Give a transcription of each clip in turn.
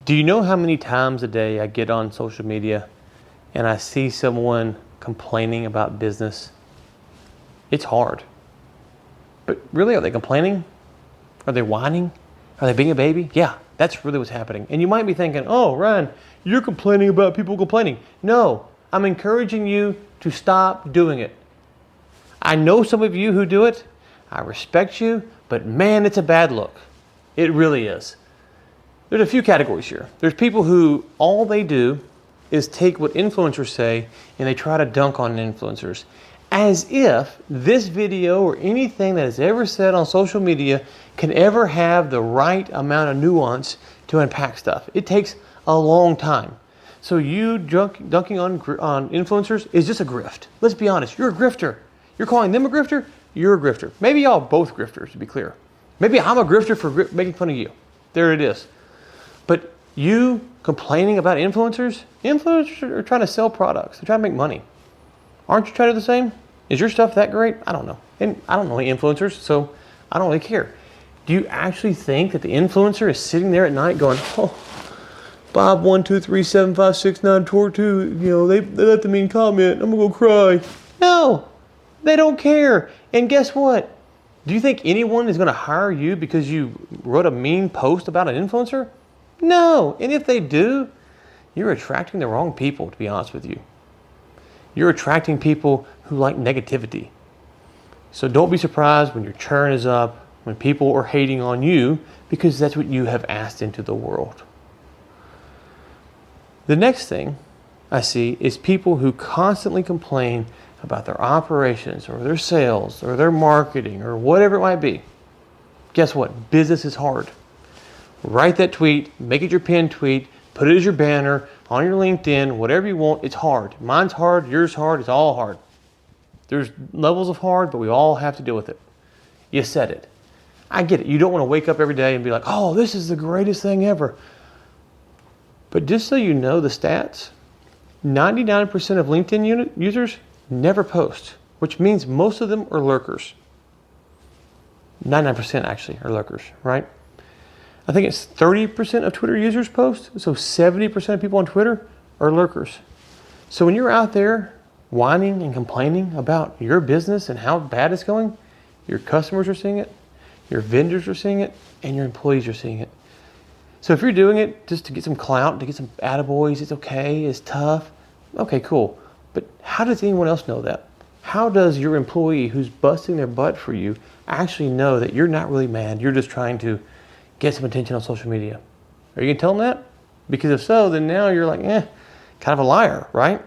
Do you know how many times a day I get on social media and I see someone complaining about business? It's hard. But really, are they complaining? Are they whining? Are they being a baby? Yeah, that's really what's happening. And you might be thinking, oh, Ryan, you're complaining about people complaining. No, I'm encouraging you to stop doing it. I know some of you who do it. I respect you, but man, it's a bad look. It really is. There's a few categories here. There's people who all they do is take what influencers say and they try to dunk on influencers, as if this video or anything that is ever said on social media can ever have the right amount of nuance to unpack stuff. It takes a long time. So you dunking on influencers is just a grift. Let's be honest, you're a grifter. You're calling them a grifter, you're a grifter. Maybe y'all both grifters, to be clear. Maybe I'm a grifter for making fun of you. There it is. But you complaining about influencers? Influencers are trying to sell products. They're trying to make money. Aren't you trying to do the same? Is your stuff that great? I don't know. And I don't know any influencers, so I don't really care. Do you actually think that the influencer is sitting there at night going, oh, Bob 123756942, they left a mean comment. I'm gonna go cry. No, they don't care. And guess what? Do you think anyone is gonna hire you because you wrote a mean post about an influencer? No, and if they do, you're attracting the wrong people, to be honest with you. You're attracting people who like negativity. So don't be surprised when your churn is up, when people are hating on you, because that's what you have asked into the world. The next thing I see is people who constantly complain about their operations or their sales or their marketing or whatever it might be. Guess what? Business is hard. Write that tweet, make it your pinned tweet, put it as your banner, on your LinkedIn, whatever you want. It's hard. Mine's hard, yours hard, it's all hard. There's levels of hard, but we all have to deal with it. You said it. I get it. You don't want to wake up every day and be like, oh, this is the greatest thing ever. But just so you know the stats, 99% of LinkedIn users never post, which means most of them are lurkers. 99% actually are lurkers, right? I think it's 30% of Twitter users post, so 70% of people on Twitter are lurkers. So when you're out there whining and complaining about your business and how bad it's going, your customers are seeing it, your vendors are seeing it, and your employees are seeing it. So if you're doing it just to get some clout, to get some attaboys, it's okay, it's tough, okay, cool. But how does anyone else know that? How does your employee who's busting their butt for you actually know that you're not really mad, you're just trying to get some attention on social media? Are you gonna tell them that? Because if so, then now you're like, kind of a liar, right?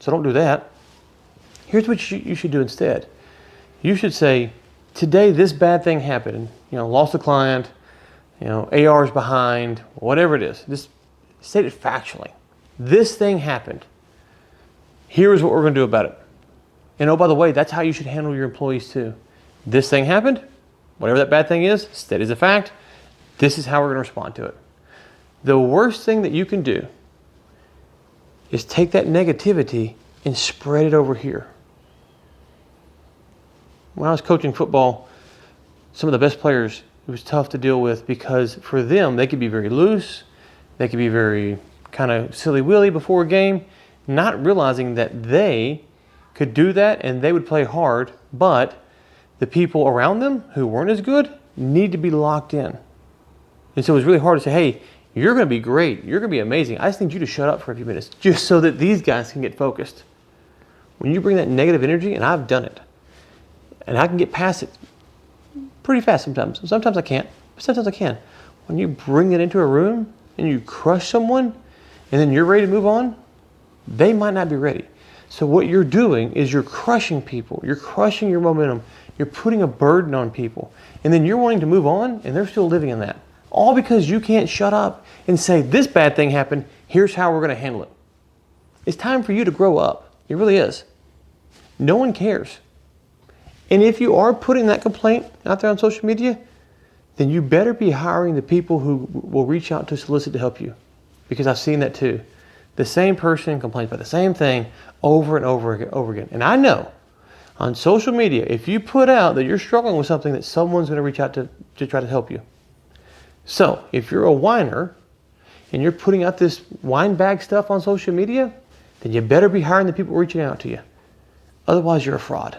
So don't do that. Here's what you should do instead. You should say, today this bad thing happened, lost a client, AR's behind, whatever it is. Just state it factually. This thing happened. Here's what we're gonna do about it. And oh, by the way, that's how you should handle your employees too. This thing happened, whatever that bad thing is, state as a fact. This is how we're going to respond to it. The worst thing that you can do is take that negativity and spread it over here. When I was coaching football, some of the best players, it was tough to deal with because for them, they could be very loose. They could be very kind of silly-willy before a game, not realizing that they could do that and they would play hard, but the people around them who weren't as good need to be locked in. And so it was really hard to say, hey, you're going to be great. You're going to be amazing. I just need you to shut up for a few minutes just so that these guys can get focused. When you bring that negative energy, and I've done it, and I can get past it pretty fast sometimes. Sometimes I can't, but sometimes I can. When you bring it into a room and you crush someone and then you're ready to move on, they might not be ready. So what you're doing is you're crushing people. You're crushing your momentum. You're putting a burden on people. And then you're wanting to move on and they're still living in that. All because you can't shut up and say, this bad thing happened, here's how we're going to handle it. It's time for you to grow up. It really is. No one cares. And if you are putting that complaint out there on social media, then you better be hiring the people who will reach out to solicit to help you. Because I've seen that too. The same person complains about the same thing over and over again. And I know on social media, if you put out that you're struggling with something, that someone's going to reach out to try to help you. So if you're a whiner and you're putting out this wine bag stuff on social media, then you better be hiring the people reaching out to you. Otherwise, you're a fraud.